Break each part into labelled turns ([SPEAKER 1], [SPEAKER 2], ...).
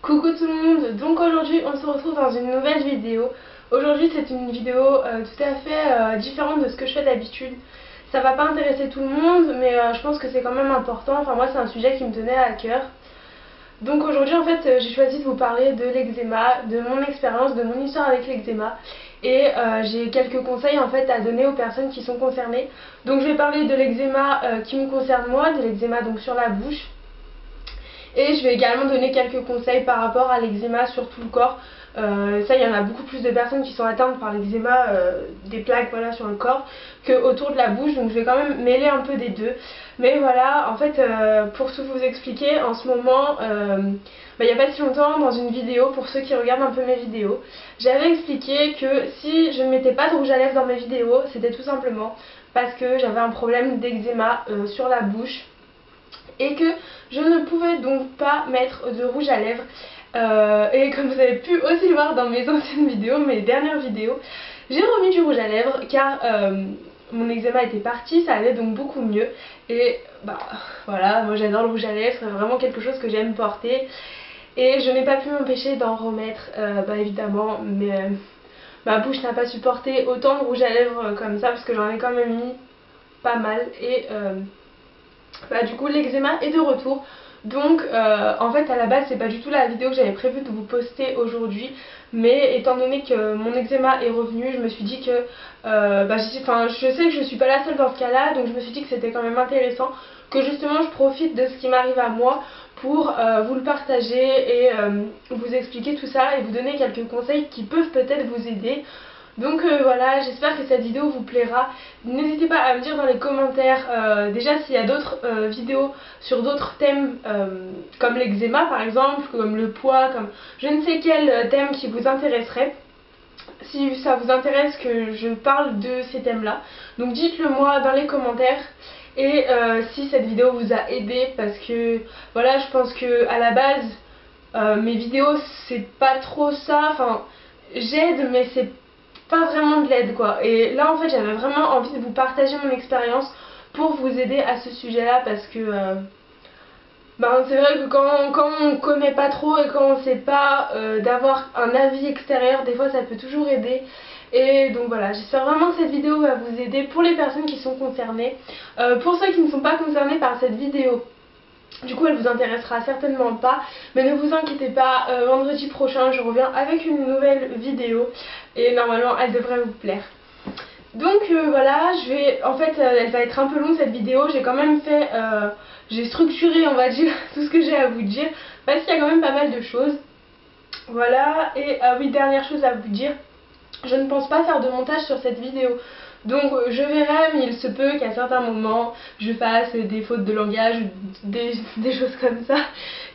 [SPEAKER 1] Coucou tout le monde, donc aujourd'hui on se retrouve dans une nouvelle vidéo. Aujourd'hui c'est une vidéo tout à fait différente de ce que je fais d'habitude. Ça va pas intéresser tout le monde mais je pense que c'est quand même important, enfin moi c'est un sujet qui me tenait à cœur. Donc aujourd'hui en fait j'ai choisi de vous parler de l'eczéma, de mon expérience, de mon histoire avec l'eczéma. Et j'ai quelques conseils en fait à donner aux personnes qui sont concernées. Donc je vais parler de l'eczéma qui me concerne moi, de l'eczéma donc sur la bouche. Et je vais également donner quelques conseils par rapport à l'eczéma sur tout le corps. Ça, il y en a beaucoup plus de personnes qui sont atteintes par l'eczéma, des plaques voilà, sur le corps, que autour de la bouche. Donc je vais quand même mêler un peu des deux. Mais voilà, en fait, pour tout vous expliquer, en ce moment, il n'y a pas si longtemps, dans une vidéo, pour ceux qui regardent un peu mes vidéos, j'avais expliqué que si je ne mettais pas de rouge à lèvres dans mes vidéos, c'était tout simplement parce que j'avais un problème d'eczéma sur la bouche. Et que je ne pouvais donc pas mettre de rouge à lèvres. Et comme vous avez pu aussi le voir dans mes anciennes vidéos, mes dernières vidéos, j'ai remis du rouge à lèvres car mon eczéma était parti, ça allait donc beaucoup mieux. Et bah voilà, moi j'adore le rouge à lèvres, c'est vraiment quelque chose que j'aime porter. Et je n'ai pas pu m'empêcher d'en remettre, évidemment, mais ma bouche n'a pas supporté autant de rouge à lèvres comme ça parce que j'en ai quand même mis pas mal. Et du coup l'eczéma est de retour. Donc en fait à la base c'est pas du tout la vidéo que j'avais prévu de vous poster aujourd'hui, mais étant donné que mon eczéma est revenu, je me suis dit que je sais que je suis pas la seule dans ce cas là, donc je me suis dit que c'était quand même intéressant que justement je profite de ce qui m'arrive à moi pour vous le partager et vous expliquer tout ça et vous donner quelques conseils qui peuvent peut-être vous aider. Donc voilà, j'espère que cette vidéo vous plaira. N'hésitez pas à me dire dans les commentaires déjà s'il y a d'autres vidéos sur d'autres thèmes comme l'eczéma par exemple, comme le poids, comme je ne sais quel thème qui vous intéresserait. Si ça vous intéresse que je parle de ces thèmes là, donc dites-le moi dans les commentaires. Et si cette vidéo vous a aidé, parce que voilà, je pense que à la base mes vidéos c'est pas trop ça, enfin j'aide mais c'est pas vraiment de l'aide quoi. Et là en fait j'avais vraiment envie de vous partager mon expérience pour vous aider à ce sujet là, parce que c'est vrai que quand on connaît pas trop et quand on sait pas d'avoir un avis extérieur, des fois ça peut toujours aider. Et donc voilà, j'espère vraiment que cette vidéo va vous aider pour les personnes qui sont concernées. Pour ceux qui ne sont pas concernés par cette vidéo, du coup elle vous intéressera certainement pas, mais ne vous inquiétez pas, vendredi prochain je reviens avec une nouvelle vidéo et normalement elle devrait vous plaire. Donc voilà, en fait elle va être un peu longue cette vidéo, j'ai quand même fait, j'ai structuré on va dire tout ce que j'ai à vous dire, parce qu'il y a quand même pas mal de choses. Voilà, et oui, dernière chose à vous dire, je ne pense pas faire de montage sur cette vidéo. Donc je verrai, mais il se peut qu'à certains moments je fasse des fautes de langage, des choses comme ça.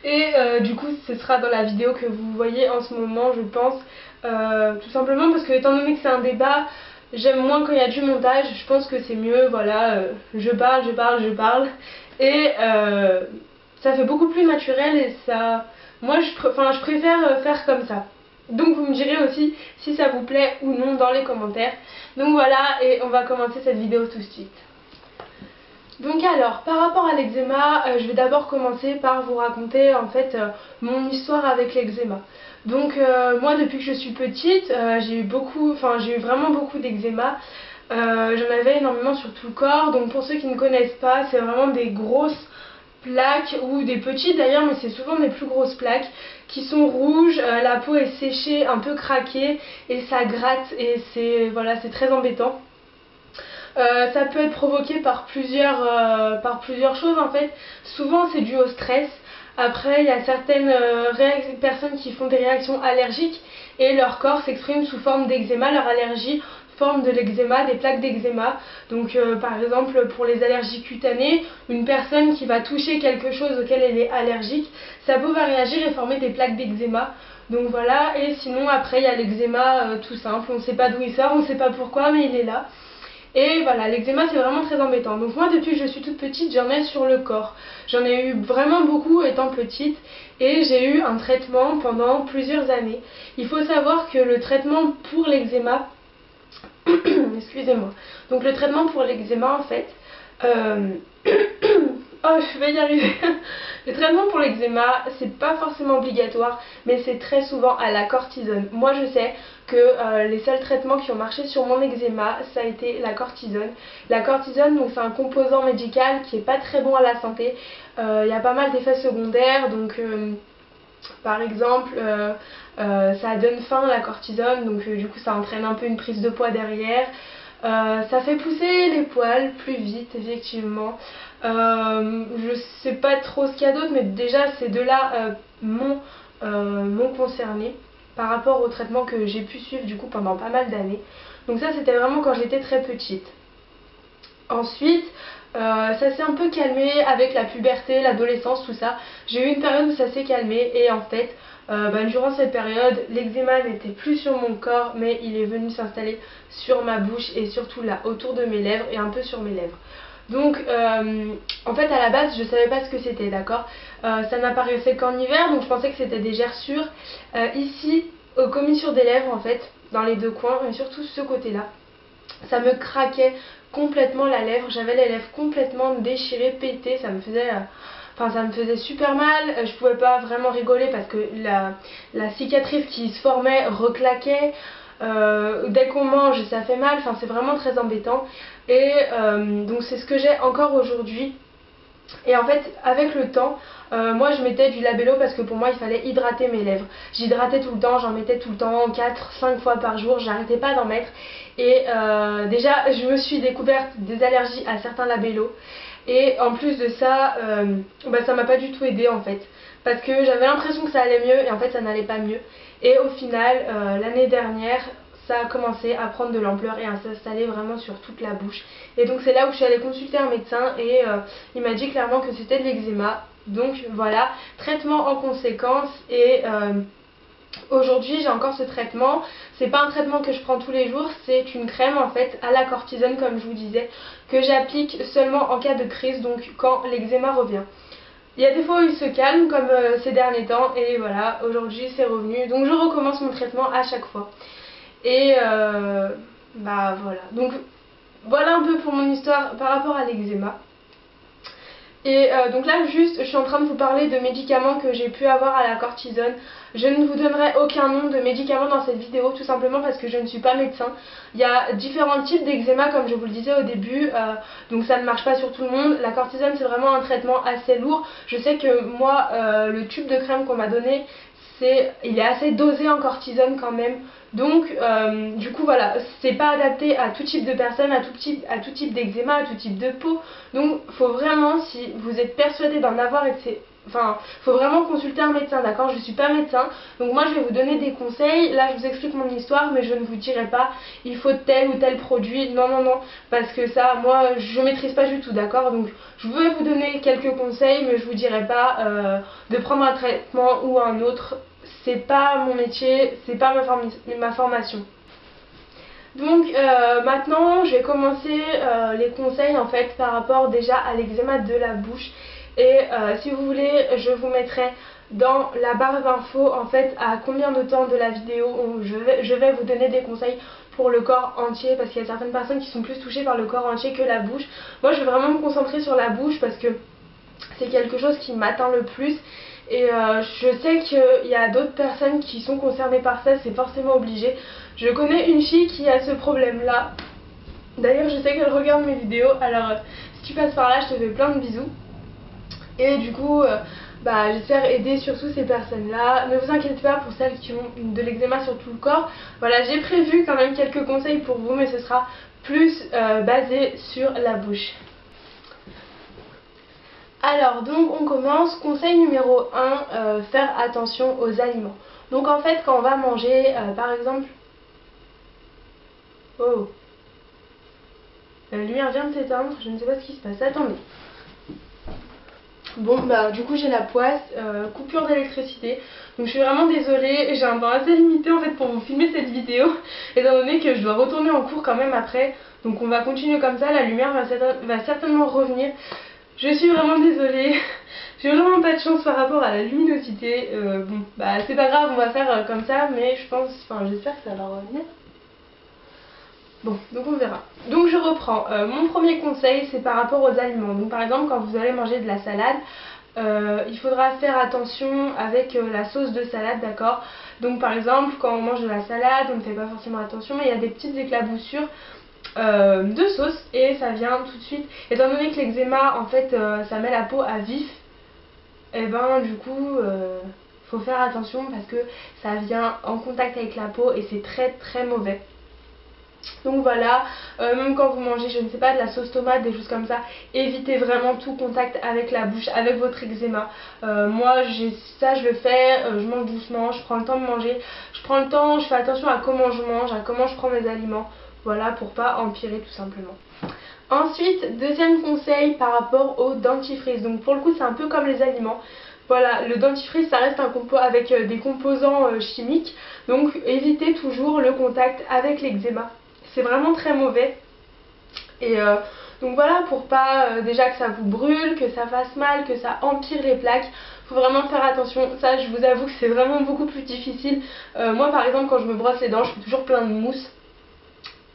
[SPEAKER 1] Et du coup ce sera dans la vidéo que vous voyez en ce moment je pense. Tout simplement parce que étant donné que c'est un débat, j'aime moins quand il y a du montage. Je pense que c'est mieux, voilà, je parle. Et ça fait beaucoup plus naturel et ça... Moi je préfère faire comme ça. Donc vous me direz aussi si ça vous plaît ou non dans les commentaires. Donc voilà, et on va commencer cette vidéo tout de suite. Donc alors, par rapport à l'eczéma, je vais d'abord commencer par vous raconter en fait mon histoire avec l'eczéma. Donc moi depuis que je suis petite, j'ai eu vraiment beaucoup d'eczéma. J'en avais énormément sur tout le corps. Donc pour ceux qui ne connaissent pas, c'est vraiment des grosses plaques, ou des petites d'ailleurs, mais c'est souvent des plus grosses plaques qui sont rouges, la peau est séchée, un peu craquée et ça gratte et c'est très embêtant. Ça peut être provoqué par plusieurs choses en fait. Souvent c'est dû au stress. Après il y a certaines personnes qui font des réactions allergiques et leur corps s'exprime sous forme d'eczéma, leur allergie forme de l'eczéma, des plaques d'eczéma. Donc par exemple pour les allergies cutanées, une personne qui va toucher quelque chose auquel elle est allergique, sa peau va réagir et former des plaques d'eczéma. Donc voilà, et sinon après il y a l'eczéma tout simple, on ne sait pas d'où il sort, on ne sait pas pourquoi mais il est là. Et voilà, l'eczéma c'est vraiment très embêtant. Donc moi depuis que je suis toute petite j'en ai sur le corps. J'en ai eu vraiment beaucoup étant petite et j'ai eu un traitement pendant plusieurs années. Il faut savoir que le traitement pour l'eczéma, excusez-moi, donc le traitement pour l'eczéma en fait, Oh, je vais y arriver. Le traitement pour l'eczéma, c'est pas forcément obligatoire, mais c'est très souvent à la cortisone. Moi, je sais que les seuls traitements qui ont marché sur mon eczéma, ça a été la cortisone. La cortisone, donc c'est un composant médical qui est pas très bon à la santé. Il y a pas mal d'effets secondaires, donc par exemple, ça donne faim la cortisone, donc du coup ça entraîne un peu une prise de poids derrière. Ça fait pousser les poils plus vite, effectivement. Je sais pas trop ce qu'il y a d'autre, mais déjà ces deux-là m'ont concernée par rapport au traitement que j'ai pu suivre du coup pendant pas mal d'années. Donc ça c'était vraiment quand j'étais très petite. Ensuite, ça s'est un peu calmé avec la puberté, l'adolescence, tout ça. J'ai eu une période où ça s'est calmé et en fait, durant cette période, l'eczéma n'était plus sur mon corps mais il est venu s'installer sur ma bouche et surtout là autour de mes lèvres et un peu sur mes lèvres. Donc en fait à la base je savais pas ce que c'était, d'accord. Ça n'apparaissait qu'en hiver, donc je pensais que c'était des gerçures. Ici, aux commissures des lèvres en fait, dans les deux coins et surtout ce côté là, ça me craquait complètement la lèvre, j'avais les lèvres complètement déchirées, pétées, ça me faisait super mal, je pouvais pas vraiment rigoler parce que la cicatrice qui se formait reclaquait, dès qu'on mange ça fait mal, enfin c'est vraiment très embêtant et donc c'est ce que j'ai encore aujourd'hui. Et en fait avec le temps, moi je mettais du labello parce que pour moi il fallait hydrater mes lèvres. J'hydratais tout le temps, j'en mettais tout le temps, 4-5 fois par jour, j'arrêtais pas d'en mettre. Et déjà je me suis découverte des allergies à certains labellos. Et en plus de ça, ça m'a pas du tout aidé en fait. Parce que j'avais l'impression que ça allait mieux et en fait ça n'allait pas mieux. Et au final, l'année dernière, ça a commencé à prendre de l'ampleur et à s'installer vraiment sur toute la bouche. Et donc c'est là où je suis allée consulter un médecin et il m'a dit clairement que c'était de l'eczéma. Donc voilà, traitement en conséquence et aujourd'hui j'ai encore ce traitement. C'est pas un traitement que je prends tous les jours, c'est une crème en fait à la cortisone comme je vous disais, que j'applique seulement en cas de crise, donc quand l'eczéma revient. Il y a des fois où il se calme comme ces derniers temps et voilà, aujourd'hui c'est revenu. Donc je recommence mon traitement à chaque fois. Et voilà. Donc voilà un peu pour mon histoire par rapport à l'eczéma. Et donc là juste je suis en train de vous parler de médicaments que j'ai pu avoir à la cortisone. Je ne vous donnerai aucun nom de médicaments dans cette vidéo tout simplement parce que je ne suis pas médecin. Il y a différents types d'eczéma comme je vous le disais au début, donc ça ne marche pas sur tout le monde. La cortisone c'est vraiment un traitement assez lourd. Je sais que moi le tube de crème qu'on m'a donné, il est assez dosé en cortisone quand même. Donc du coup voilà, c'est pas adapté à tout type de personnes, à tout type d'eczéma, à tout type de peau. Donc faut vraiment, si vous êtes persuadé d'en avoir et que c'est... Enfin, faut vraiment consulter un médecin, d'accord? Je suis pas médecin, donc moi je vais vous donner des conseils. Là je vous explique mon histoire, mais je ne vous dirai pas il faut tel ou tel produit. Non, non, non, parce que ça, moi je maîtrise pas du tout, d'accord? Donc je vais vous donner quelques conseils, mais je vous dirai pas de prendre un traitement ou un autre. C'est pas mon métier, c'est pas ma formation. Donc maintenant je vais commencer les conseils en fait par rapport déjà à l'eczéma de la bouche. Et si vous voulez, je vous mettrai dans la barre d'infos en fait à combien de temps de la vidéo où je vais vous donner des conseils pour le corps entier, parce qu'il y a certaines personnes qui sont plus touchées par le corps entier que la bouche. Moi je vais vraiment me concentrer sur la bouche parce que c'est quelque chose qui m'atteint le plus. Et je sais qu'il y a d'autres personnes qui sont concernées par ça, c'est forcément obligé. Je connais une fille qui a ce problème là. D'ailleurs je sais qu'elle regarde mes vidéos, alors si tu passes par là je te fais plein de bisous. Et du coup j'espère aider surtout ces personnes là. Ne vous inquiétez pas pour celles qui ont de l'eczéma sur tout le corps. Voilà, j'ai prévu quand même quelques conseils pour vous, mais ce sera plus basé sur la bouche. Alors donc on commence, conseil numéro 1, faire attention aux aliments. Donc en fait quand on va manger par exemple... Oh, la lumière vient de s'éteindre, je ne sais pas ce qui se passe, attendez. Bon du coup j'ai la poisse, coupure d'électricité, donc je suis vraiment désolée, j'ai un temps assez limité en fait pour vous filmer cette vidéo, étant donné que je dois retourner en cours quand même après, donc on va continuer comme ça, la lumière va certainement revenir. Je suis vraiment désolée, j'ai vraiment pas de chance par rapport à la luminosité, c'est pas grave, on va faire comme ça, mais je pense, j'espère que ça va revenir. Bon, donc on verra. Donc je reprends. Mon premier conseil, c'est par rapport aux aliments. Donc par exemple, quand vous allez manger de la salade, il faudra faire attention avec la sauce de salade, d'accord? Donc par exemple, quand on mange de la salade, on ne fait pas forcément attention, mais il y a des petites éclaboussures de sauce et ça vient tout de suite. Étant donné que l'eczéma, en fait, ça met la peau à vif, et ben du coup, faut faire attention parce que ça vient en contact avec la peau et c'est très très mauvais. Donc voilà, même quand vous mangez, je ne sais pas, de la sauce tomate, des choses comme ça, évitez vraiment tout contact avec la bouche, avec votre eczéma. Moi, ça je le fais, je mange doucement, je prends le temps de manger, je prends le temps, je fais attention à comment je mange, à comment je prends mes aliments, voilà, pour pas empirer tout simplement. Ensuite, deuxième conseil par rapport au dentifrice. Donc pour le coup, c'est un peu comme les aliments. Voilà, le dentifrice, ça reste un avec des composants chimiques, donc évitez toujours le contact avec l'eczéma. C'est vraiment très mauvais. Et donc voilà, pour pas déjà que ça vous brûle, que ça fasse mal, que ça empire les plaques, faut vraiment faire attention. Ça, je vous avoue que c'est vraiment beaucoup plus difficile. Moi par exemple, quand je me brosse les dents, je fais toujours plein de mousse.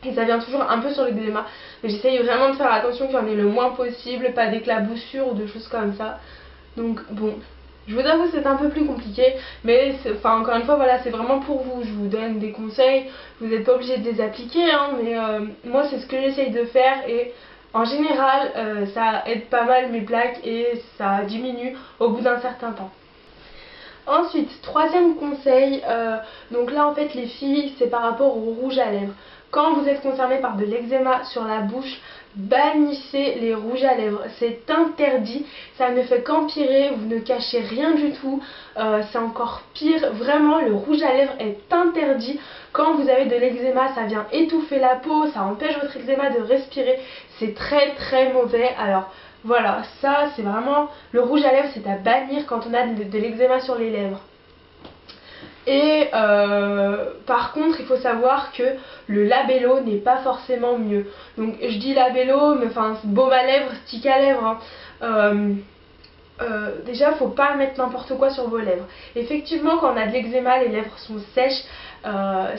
[SPEAKER 1] Et ça vient toujours un peu sur l'eczéma. Mais j'essaye vraiment de faire attention qu'il y en ait le moins possible, pas d'éclaboussures ou de choses comme ça. Donc bon, je vous avoue c'est un peu plus compliqué, mais enfin encore une fois voilà, c'est vraiment pour vous, je vous donne des conseils, vous n'êtes pas obligé de les appliquer hein, mais moi c'est ce que j'essaye de faire et en général ça aide pas mal mes plaques et ça diminue au bout d'un certain temps. Ensuite, troisième conseil, donc là en fait les filles c'est par rapport au rouge à lèvres. Quand vous êtes concerné par de l'eczéma sur la bouche, bannissez les rouges à lèvres, c'est interdit, ça ne fait qu'empirer, vous ne cachez rien du tout, c'est encore pire, vraiment le rouge à lèvres est interdit. Quand vous avez de l'eczéma, ça vient étouffer la peau, ça empêche votre eczéma de respirer, c'est très très mauvais. Alors voilà, ça c'est vraiment, le rouge à lèvres c'est à bannir quand on a de l'eczéma sur les lèvres. Et par contre il faut savoir que le labello n'est pas forcément mieux. Donc je dis labello mais enfin baume à lèvres, stick à lèvres hein. Déjà faut pas mettre n'importe quoi sur vos lèvres. Effectivement quand on a de l'eczéma les lèvres sont sèches,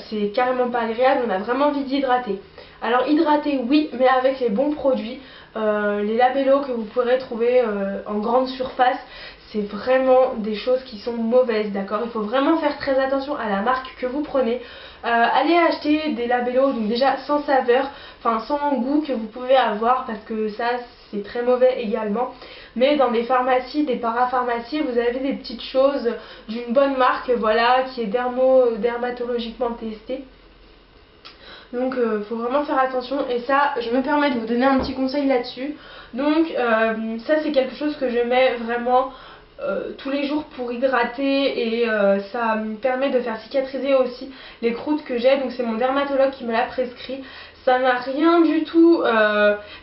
[SPEAKER 1] c'est carrément pas agréable, on a vraiment envie d'hydrater. Alors hydrater oui mais avec les bons produits. Les labellos que vous pourrez trouver en grande surface, c'est vraiment des choses qui sont mauvaises, d'accord? Il faut vraiment faire très attention à la marque que vous prenez. Allez acheter des labellos, donc déjà sans saveur, enfin sans goût que vous pouvez avoir parce que ça c'est très mauvais également. Mais dans des pharmacies, des parapharmacies, vous avez des petites choses d'une bonne marque, voilà, qui est dermatologiquement testée. Donc faut vraiment faire attention et ça je me permets de vous donner un petit conseil là-dessus. Donc ça c'est quelque chose que je mets vraiment tous les jours pour hydrater et ça me permet de faire cicatriser aussi les croûtes que j'ai. Donc c'est mon dermatologue qui me l'a prescrit. Ça n'a rien du tout,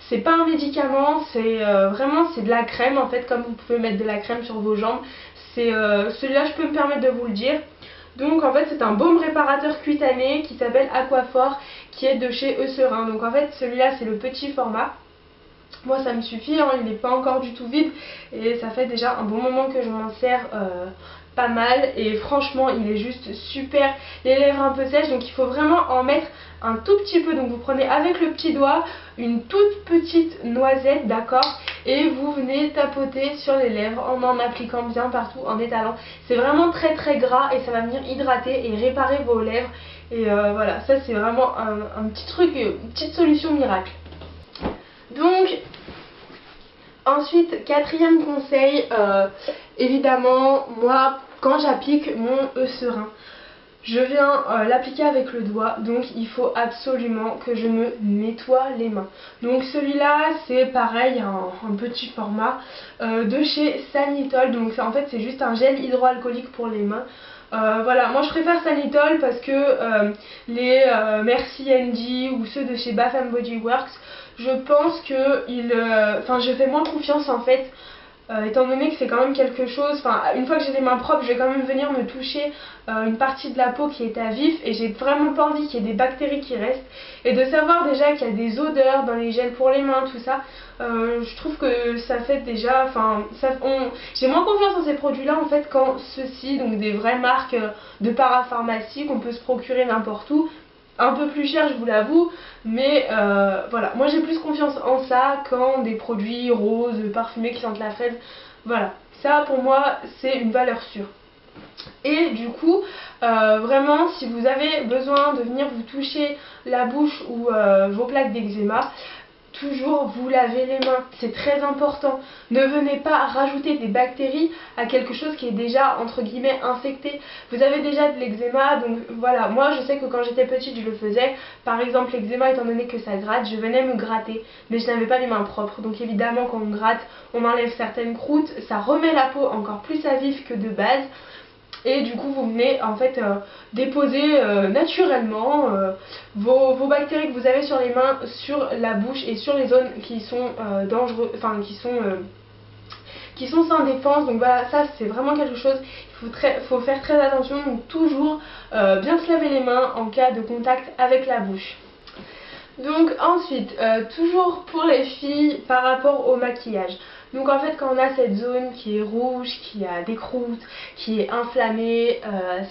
[SPEAKER 1] c'est pas un médicament, c'est vraiment c'est de la crème en fait, comme vous pouvez mettre de la crème sur vos jambes. C'est celui-là je peux me permettre de vous le dire. Donc en fait c'est un baume réparateur cutané qui s'appelle Aquaphor, qui est de chez Eucerin. Donc en fait celui-là c'est le petit format. Moi ça me suffit, hein, il n'est pas encore du tout vide et ça fait déjà un bon moment que je m'en sers pas mal et franchement il est juste super. Les lèvres un peu sèches, donc il faut vraiment en mettre un tout petit peu. Donc vous prenez avec le petit doigt une toute petite noisette, d'accord, et vous venez tapoter sur les lèvres en appliquant bien partout, en étalant. C'est vraiment très très gras et ça va venir hydrater et réparer vos lèvres. Et voilà, ça c'est vraiment un petit truc, une petite solution miracle. Donc ensuite, quatrième conseil, évidemment moi quand j'applique mon Eucerin, je viens l'appliquer avec le doigt, donc il faut absolument que je me nettoie les mains. Donc celui-là c'est pareil, un petit format de chez Sanitol. Donc en fait c'est juste un gel hydroalcoolique pour les mains. Voilà, moi je préfère Sanitol parce que les Merci Andy ou ceux de chez Bath & Body Works, je pense que je fais moins confiance en fait. Étant donné que c'est quand même quelque chose, enfin une fois que j'ai les mains propres, je vais quand même venir me toucher une partie de la peau qui est à vif et j'ai vraiment pas envie qu'il y ait des bactéries qui restent. Et de savoir déjà qu'il y a des odeurs dans les gels pour les mains, tout ça, je trouve que ça fait déjà, j'ai moins confiance en ces produits là en fait quand ceux-ci, donc des vraies marques de parapharmacie qu'on peut se procurer n'importe où, un peu plus cher, je vous l'avoue, mais voilà, moi j'ai plus confiance en ça qu'en des produits roses, parfumés qui sentent la fraise. Voilà, ça pour moi c'est une valeur sûre. Et du coup, vraiment, si vous avez besoin de venir vous toucher la bouche ou vos plaques d'eczéma, toujours vous lavez les mains, c'est très important. Ne venez pas rajouter des bactéries à quelque chose qui est déjà entre guillemets infecté. Vous avez déjà de l'eczéma, donc voilà, moi je sais que quand j'étais petite je le faisais. Par exemple l'eczéma, étant donné que ça gratte, je venais me gratter, mais je n'avais pas les mains propres. Donc évidemment quand on gratte, on enlève certaines croûtes, ça remet la peau encore plus à vif que de base. Et du coup vous venez en fait déposer naturellement vos bactéries que vous avez sur les mains, sur la bouche et sur les zones qui sont dangereuses, enfin qui sont sans défense. Donc voilà, ça c'est vraiment quelque chose, faut faire très attention, donc toujours bien se laver les mains en cas de contact avec la bouche. Donc ensuite, toujours pour les filles par rapport au maquillage. Donc en fait quand on a cette zone qui est rouge, qui a des croûtes, qui est inflammée,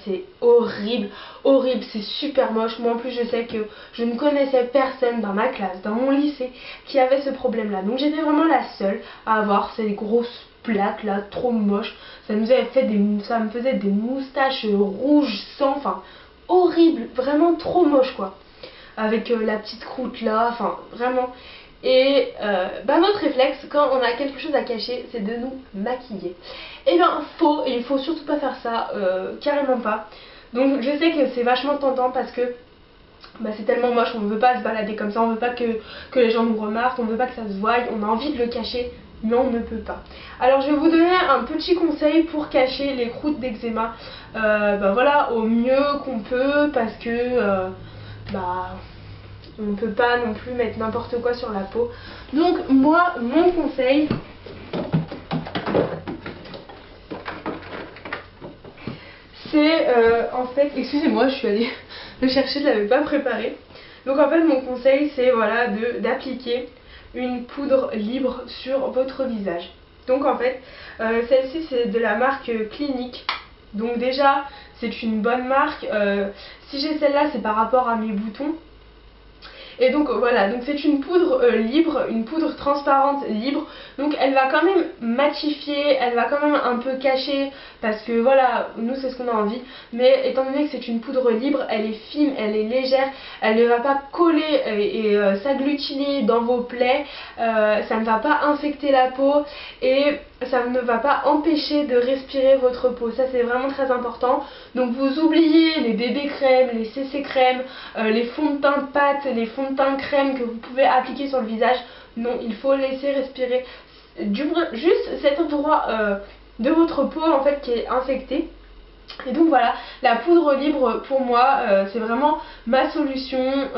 [SPEAKER 1] c'est horrible, horrible, c'est super moche. Moi en plus je sais que je ne connaissais personne dans ma classe, dans mon lycée, qui avait ce problème là. Donc j'étais vraiment la seule à avoir ces grosses plaques là, trop moches. Ça me faisait des moustaches rouges sang, enfin horrible, vraiment trop moche quoi. Avec la petite croûte là, enfin vraiment. Et notre réflexe quand on a quelque chose à cacher, c'est de nous maquiller. Et bien il faut surtout pas faire ça, carrément pas. Donc je sais que c'est vachement tentant parce que c'est tellement moche, on ne veut pas se balader comme ça, on ne veut pas que les gens nous remarquent, on ne veut pas que ça se voie, on a envie de le cacher, mais on ne peut pas. Alors je vais vous donner un petit conseil pour cacher les croûtes d'eczéma, voilà, au mieux qu'on peut, parce que on ne peut pas non plus mettre n'importe quoi sur la peau. Donc moi, mon conseil, c'est en fait, excusez-moi, je suis allée le chercher, je ne l'avais pas préparé. Donc en fait mon conseil c'est voilà d'appliquer une poudre libre sur votre visage. Donc en fait celle-ci c'est de la marque Clinique. Donc déjà c'est une bonne marque. Si j'ai celle-là c'est par rapport à mes boutons. Et donc voilà, donc c'est une poudre libre, une poudre transparente libre. Donc elle va quand même matifier, elle va quand même un peu cacher, parce que voilà, nous c'est ce qu'on a envie. Mais étant donné que c'est une poudre libre, elle est fine, elle est légère, elle ne va pas coller et s'agglutiner dans vos plaies, ça ne va pas infecter la peau et ça ne va pas empêcher de respirer votre peau. Ça c'est vraiment très important. Donc vous oubliez les bébés crèmes, les CC crèmes, les fonds de teint pâte, les fonds de teint crème que vous pouvez appliquer sur le visage. Non, il faut laisser respirer juste cet endroit de votre peau en fait qui est infecté. Et donc voilà, la poudre libre pour moi c'est vraiment ma solution.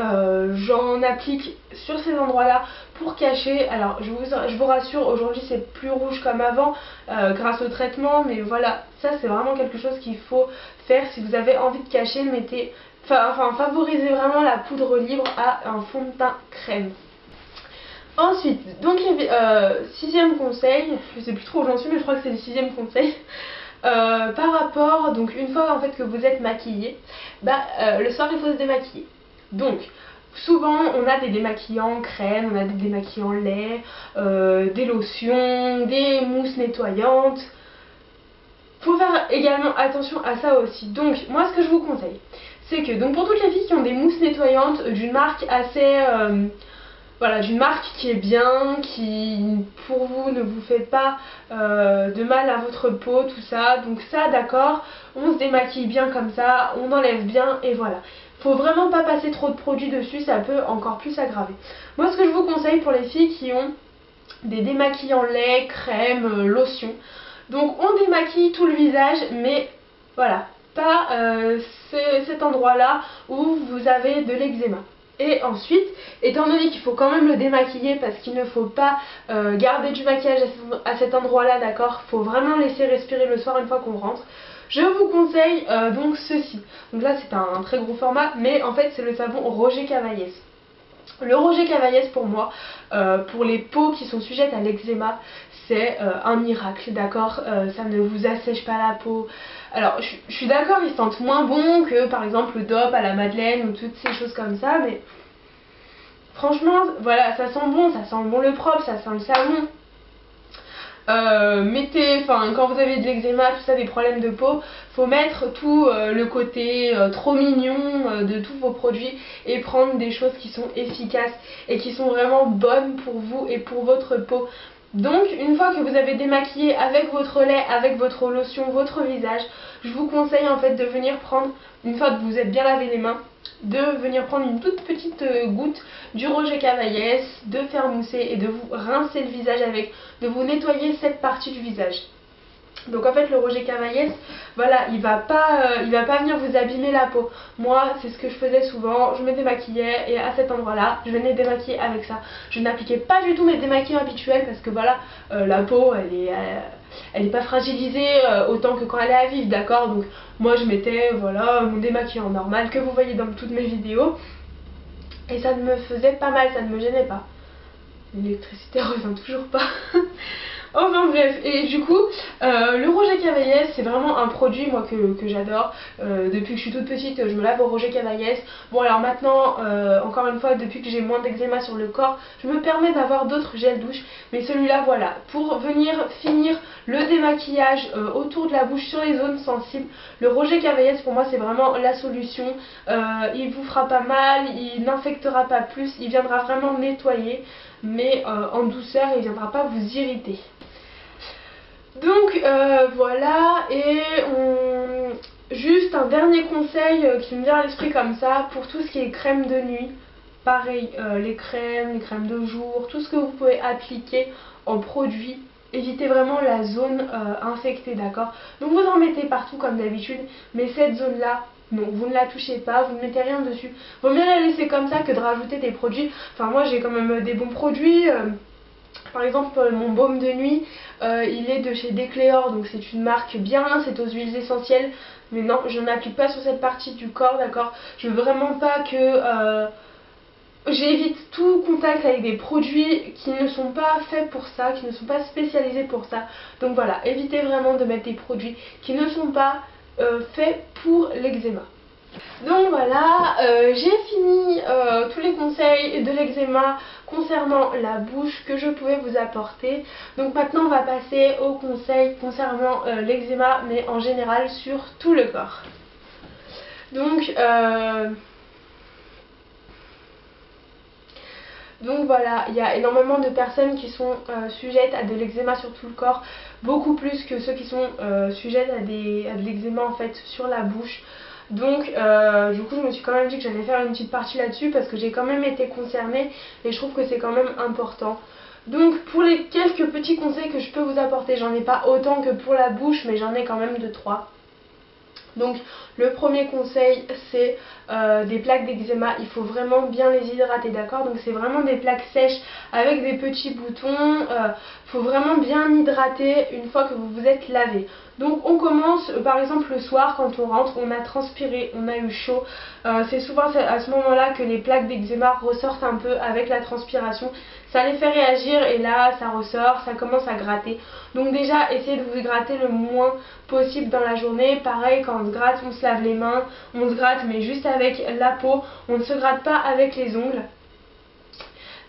[SPEAKER 1] J'en applique sur ces endroits là pour cacher. Alors je vous rassure, aujourd'hui c'est plus rouge comme avant grâce au traitement, mais voilà, ça c'est vraiment quelque chose qu'il faut faire si vous avez envie de cacher. Favorisez vraiment la poudre libre à un fond de teint crème. Ensuite, donc sixième conseil, je sais plus trop où j'en suis mais je crois que c'est le sixième conseil. Par rapport, donc une fois en fait que vous êtes maquillé, le soir il faut se démaquiller. Donc souvent on a des démaquillants crème, on a des démaquillants lait, des lotions, des mousses nettoyantes. Faut faire également attention à ça aussi. Donc moi ce que je vous conseille, c'est que donc pour toutes les filles qui ont des mousses nettoyantes d'une marque assez voilà, d'une marque qui est bien, qui pour vous ne vous fait pas de mal à votre peau, tout ça. Donc ça d'accord, on se démaquille bien comme ça, on enlève bien et voilà. Faut vraiment pas passer trop de produits dessus, ça peut encore plus aggraver. Moi ce que je vous conseille pour les filles qui ont des démaquillants lait, crème, lotion. Donc on démaquille tout le visage, mais voilà, pas cet endroit là où vous avez de l'eczéma. Et ensuite, étant donné qu'il faut quand même le démaquiller parce qu'il ne faut pas garder du maquillage à cet endroit là, d'accord, faut vraiment laisser respirer le soir une fois qu'on rentre. Je vous conseille donc ceci. Donc là c'est un très gros format, mais en fait c'est le savon Roger Cavaillés. Le Roger Cavaillès pour moi, pour les peaux qui sont sujettes à l'eczéma, c'est un miracle, d'accord. Ça ne vous assèche pas la peau. Alors je suis d'accord, ils sentent moins bon que par exemple le DOP à la madeleine ou toutes ces choses comme ça, mais franchement voilà, ça sent bon le propre, ça sent le savon. Quand vous avez de l'eczéma, tout ça, des problèmes de peau, faut mettre tout le côté trop mignon de tous vos produits et prendre des choses qui sont efficaces et qui sont vraiment bonnes pour vous et pour votre peau. Donc une fois que vous avez démaquillé avec votre lait, avec votre lotion, votre visage, je vous conseille en fait de venir prendre, une fois que vous êtes bien lavé les mains, de venir prendre une toute petite goutte du Roger Cavaillès, de faire mousser et de vous rincer le visage avec, de vous nettoyer cette partie du visage. Donc en fait le Roger Cavaillès, voilà, il va pas venir vous abîmer la peau. Moi c'est ce que je faisais souvent, je me démaquillais et à cet endroit là je venais démaquiller avec ça. Je n'appliquais pas du tout mes démaquillants habituels parce que voilà, la peau elle est pas fragilisée autant que quand elle est à vif, d'accord. Donc moi je mettais voilà mon démaquillant normal que vous voyez dans toutes mes vidéos et ça ne me faisait pas mal, ça ne me gênait pas. L'électricité revient toujours pas. Enfin bref, et du coup, le Roger Cavaillès, c'est vraiment un produit moi que j'adore. Depuis que je suis toute petite, je me lave au Roger Cavaillès. Bon alors maintenant, encore une fois, depuis que j'ai moins d'eczéma sur le corps, je me permets d'avoir d'autres gels douche. Mais celui-là, voilà, pour venir finir le démaquillage autour de la bouche sur les zones sensibles, le Roger Cavaillès pour moi c'est vraiment la solution. Il vous fera pas mal, il n'infectera pas plus, il viendra vraiment nettoyer, mais en douceur, il ne viendra pas vous irriter. Donc voilà, et juste un dernier conseil qui me vient à l'esprit comme ça, pour tout ce qui est crème de nuit, pareil, les crèmes de jour, tout ce que vous pouvez appliquer en produit, évitez vraiment la zone infectée, d'accord. Donc vous en mettez partout comme d'habitude, mais cette zone là, non, vous ne la touchez pas, vous ne mettez rien dessus. Vaut mieux la laisser comme ça que de rajouter des produits. Enfin moi j'ai quand même des bons produits. Par exemple mon baume de nuit, il est de chez Decléor, donc c'est une marque bien, c'est aux huiles essentielles. Mais non, je n'applique pas sur cette partie du corps, d'accord. Je veux vraiment pas que... j'évite tout contact avec des produits qui ne sont pas faits pour ça, qui ne sont pas spécialisés pour ça. Donc voilà, évitez vraiment de mettre des produits qui ne sont pas faits pour l'eczéma. Donc voilà, j'ai fini tous les conseils de l'eczéma concernant la bouche que je pouvais vous apporter. Donc maintenant on va passer aux conseils concernant l'eczéma, mais en général sur tout le corps. Donc voilà, il y a énormément de personnes qui sont sujettes à de l'eczéma sur tout le corps, beaucoup plus que ceux qui sont sujettes à de l'eczéma en fait sur la bouche. Donc du coup je me suis quand même dit que j'allais faire une petite partie là-dessus parce que j'ai quand même été concernée et je trouve que c'est quand même important. Donc pour les quelques petits conseils que je peux vous apporter, j'en ai pas autant que pour la bouche mais j'en ai quand même 2-3. Donc le premier conseil c'est des plaques d'eczéma, il faut vraiment bien les hydrater, d'accord. Donc c'est vraiment des plaques sèches avec des petits boutons, faut vraiment bien hydrater une fois que vous vous êtes lavé. Donc on commence par exemple le soir quand on rentre, on a transpiré, on a eu chaud, c'est souvent à ce moment là que les plaques d'eczéma ressortent un peu avec la transpiration. Ça les fait réagir et là ça ressort, ça commence à gratter. Donc déjà essayez de vous hydrater le moins possible dans la journée. Pareil quand on se gratte, on se lave les mains, on se gratte mais juste avec la peau, on ne se gratte pas avec les ongles.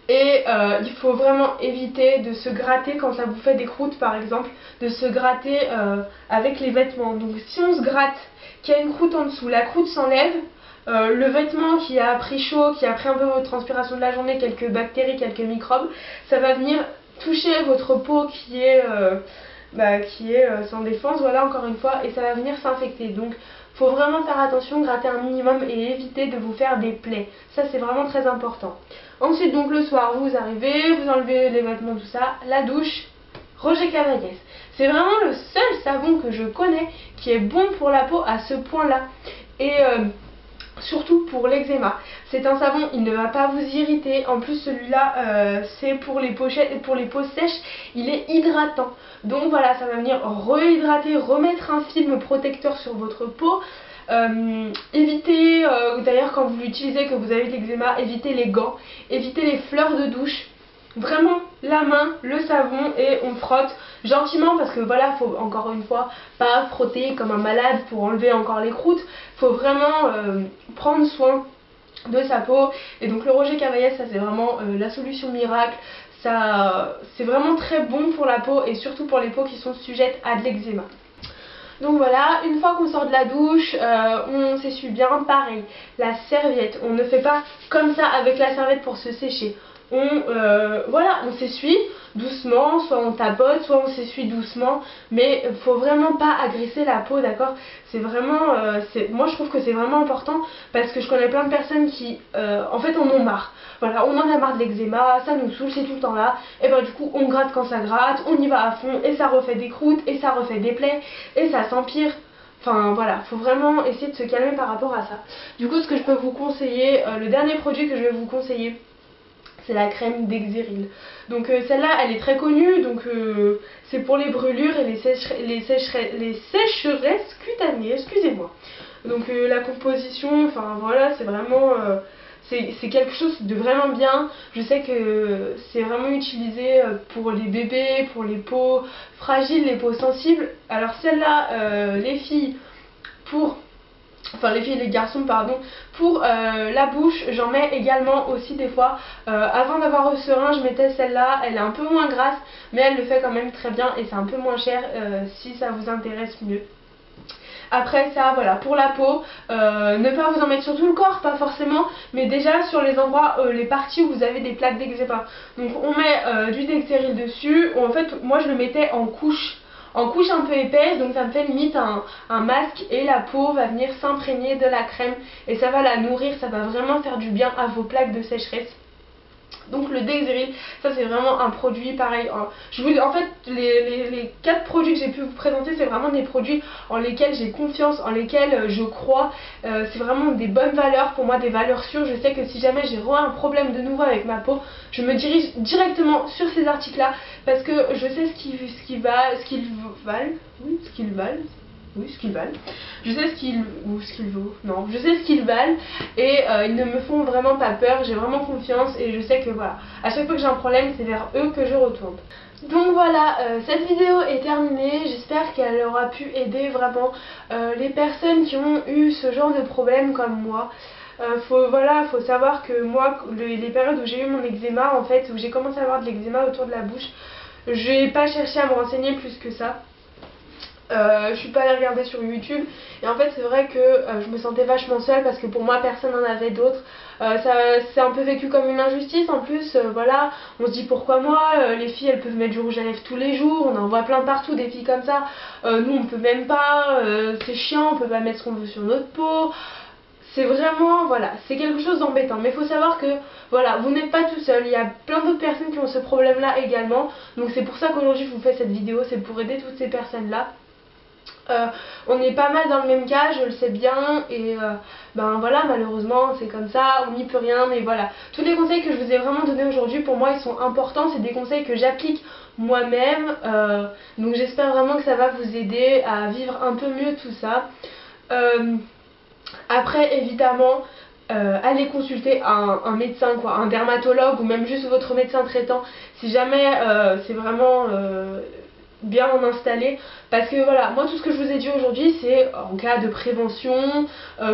[SPEAKER 1] Et il faut vraiment éviter de se gratter quand ça vous fait des croûtes par exemple, de se gratter avec les vêtements. Donc si on se gratte, qu'il y a une croûte en dessous, la croûte s'enlève. Le vêtement qui a pris chaud, qui a pris un peu votre transpiration de la journée, quelques bactéries, quelques microbes, ça va venir toucher votre peau qui est sans défense, voilà encore une fois, et ça va venir s'infecter. Donc faut vraiment faire attention, gratter un minimum et éviter de vous faire des plaies. Ça c'est vraiment très important. Ensuite donc le soir vous arrivez, vous enlevez les vêtements, tout ça, la douche, Roger Cavaillès. C'est vraiment le seul savon que je connais qui est bon pour la peau à ce point là. Et surtout pour l'eczéma. C'est un savon, il ne va pas vous irriter. En plus celui-là c'est pour les pochettes et pour les peaux sèches, il est hydratant. Donc voilà, ça va venir rehydrater, remettre un film protecteur sur votre peau. Évitez, d'ailleurs quand vous l'utilisez, que vous avez de l'eczéma, évitez les gants, évitez les fleurs de douche. Vraiment la main, le savon et on frotte gentiment parce que voilà, faut encore une fois pas frotter comme un malade pour enlever encore les croûtes. Faut vraiment prendre soin de sa peau. Et donc le Roger Cavalles, ça c'est vraiment la solution miracle. Ça c'est vraiment très bon pour la peau et surtout pour les peaux qui sont sujettes à de l'eczéma. Donc voilà, une fois qu'on sort de la douche, on s'essuie bien, pareil, la serviette, on ne fait pas comme ça avec la serviette pour se sécher. Voilà, on s'essuie doucement, soit on tapote, soit on s'essuie doucement, mais faut vraiment pas agresser la peau, d'accord? C'est vraiment, moi je trouve que c'est vraiment important parce que je connais plein de personnes qui, en fait, en ont marre. Voilà, on en a marre de l'eczéma, ça nous saoule, c'est tout le temps là, et ben du coup on gratte quand ça gratte, on y va à fond, et ça refait des croûtes, et ça refait des plaies, et ça s'empire. Enfin voilà, faut vraiment essayer de se calmer par rapport à ça. Du coup, ce que je peux vous conseiller, le dernier produit que je vais vous conseiller, c'est la crème d'Exeril. Donc celle-là, elle est très connue, donc c'est pour les brûlures et les sécheresses cutanées, excusez-moi. Donc la composition, enfin voilà, c'est vraiment... c'est quelque chose de vraiment bien. Je sais que c'est vraiment utilisé pour les bébés, pour les peaux fragiles, les peaux sensibles. Alors celle-là, les filles, les filles et les garçons, pardon, pour la bouche, j'en mets également aussi des fois. Avant d'avoir le serin, je mettais celle-là, elle est un peu moins grasse, mais elle le fait quand même très bien et c'est un peu moins cher si ça vous intéresse mieux. Après ça, voilà, pour la peau, ne pas vous en mettre sur tout le corps, pas forcément, mais déjà sur les endroits, les parties où vous avez des plaques d'eczéma. Donc on met du Dexeril dessus, en fait moi je le mettais en couche un peu épaisse, donc ça me fait limite un masque et la peau va venir s'imprégner de la crème et ça va la nourrir, ça va vraiment faire du bien à vos plaques de sécheresse. Donc le Dexeril, ça c'est vraiment un produit pareil. En fait, les 4 produits que j'ai pu vous présenter, c'est vraiment des produits en lesquels j'ai confiance, en lesquels je crois. C'est vraiment des bonnes valeurs pour moi, des valeurs sûres. Je sais que si jamais j'ai un problème de nouveau avec ma peau, je me dirige directement sur ces articles-là parce que je sais ce qu'ils valent. Je sais ce qu'ils valent et ils ne me font vraiment pas peur, j'ai vraiment confiance et je sais que voilà, à chaque fois que j'ai un problème, c'est vers eux que je retourne. Donc voilà, cette vidéo est terminée, j'espère qu'elle aura pu aider vraiment les personnes qui ont eu ce genre de problème comme moi. Faut savoir que moi, les périodes où j'ai eu mon eczéma, en fait, où j'ai commencé à avoir de l'eczéma autour de la bouche, j'ai pas cherché à me renseigner plus que ça. Je suis pas allée regarder sur YouTube et en fait c'est vrai que je me sentais vachement seule parce que pour moi personne n'en avait d'autres. C'est un peu vécu comme une injustice en plus, voilà, on se dit pourquoi moi, les filles elles peuvent mettre du rouge à lèvres tous les jours, on en voit plein partout des filles comme ça, nous on peut même pas, c'est chiant, on peut pas mettre ce qu'on veut sur notre peau. C'est vraiment, voilà, c'est quelque chose d'embêtant. Mais il faut savoir que, voilà, vous n'êtes pas tout seul. Il y a plein d'autres personnes qui ont ce problème-là également. Donc c'est pour ça qu'aujourd'hui je vous fais cette vidéo, c'est pour aider toutes ces personnes-là. On est pas mal dans le même cas, je le sais bien, et ben voilà, malheureusement c'est comme ça, on n'y peut rien, mais voilà. Tous les conseils que je vous ai vraiment donnés aujourd'hui, pour moi ils sont importants, c'est des conseils que j'applique moi-même, donc j'espère vraiment que ça va vous aider à vivre un peu mieux tout ça. Après évidemment, allez consulter un médecin, quoi, un dermatologue ou même juste votre médecin traitant si jamais c'est vraiment bien en installé, parce que voilà, moi tout ce que je vous ai dit aujourd'hui c'est en cas de prévention,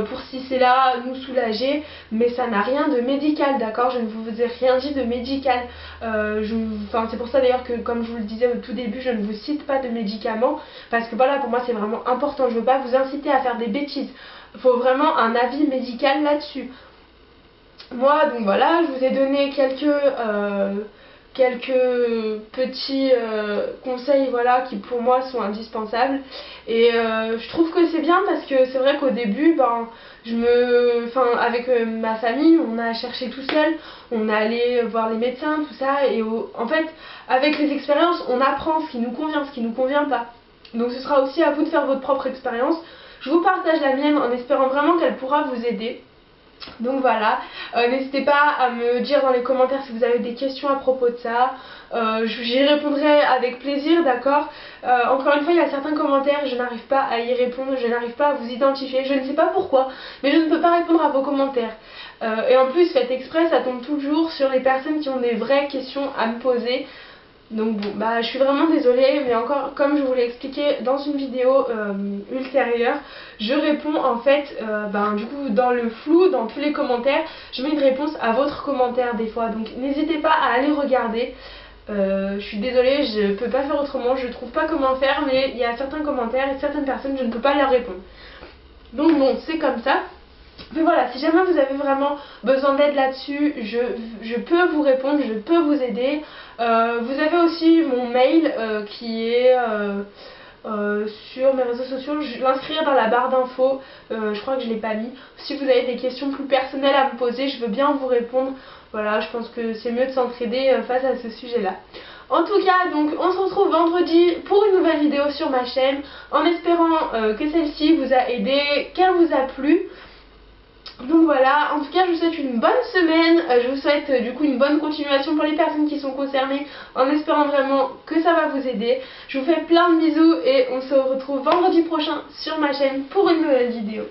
[SPEAKER 1] pour si c'est là nous soulager, mais ça n'a rien de médical, d'accord? Je ne vous ai rien dit de médical, c'est pour ça d'ailleurs que comme je vous le disais au tout début, je ne vous cite pas de médicaments, parce que voilà, pour moi c'est vraiment important, je ne veux pas vous inciter à faire des bêtises, il faut vraiment un avis médical là-dessus. Moi donc voilà, je vous ai donné quelques petits conseils, voilà, qui pour moi sont indispensables, et je trouve que c'est bien parce que c'est vrai qu'au début avec ma famille on a cherché tout seul, on est allé voir les médecins, tout ça, et en fait avec les expériences on apprend ce qui nous convient, ce qui nous convient pas, donc ce sera aussi à vous de faire votre propre expérience. Je vous partage la mienne en espérant vraiment qu'elle pourra vous aider. Donc voilà, n'hésitez pas à me dire dans les commentaires si vous avez des questions à propos de ça. J'y répondrai avec plaisir, d'accord. Encore une fois, il y a certains commentaires, je n'arrive pas à y répondre, je n'arrive pas à vous identifier, je ne sais pas pourquoi, mais je ne peux pas répondre à vos commentaires. Et en plus, faites exprès, ça tombe toujours sur les personnes qui ont des vraies questions à me poser. Donc bon, bah je suis vraiment désolée, mais encore comme je vous l'ai expliqué dans une vidéo ultérieure, je réponds en fait, du coup dans le flou, dans tous les commentaires, je mets une réponse à votre commentaire des fois, donc n'hésitez pas à aller regarder. Je suis désolée, je peux pas faire autrement, je trouve pas comment faire, mais il y a certains commentaires et certaines personnes, je ne peux pas leur répondre. Donc bon, c'est comme ça. Mais voilà, si jamais vous avez vraiment besoin d'aide là-dessus, je peux vous répondre, je peux vous aider. Vous avez aussi mon mail qui est sur mes réseaux sociaux. Je vais l'inscrire dans la barre d'infos, je crois que je ne l'ai pas mis. Si vous avez des questions plus personnelles à me poser, je veux bien vous répondre. Voilà, je pense que c'est mieux de s'entraider face à ce sujet-là. En tout cas, donc on se retrouve vendredi pour une nouvelle vidéo sur ma chaîne, en espérant que celle-ci vous a aidé, qu'elle vous a plu. Donc voilà, en tout cas je vous souhaite une bonne semaine, je vous souhaite du coup une bonne continuation pour les personnes qui sont concernées, en espérant vraiment que ça va vous aider. Je vous fais plein de bisous et on se retrouve vendredi prochain sur ma chaîne pour une nouvelle vidéo.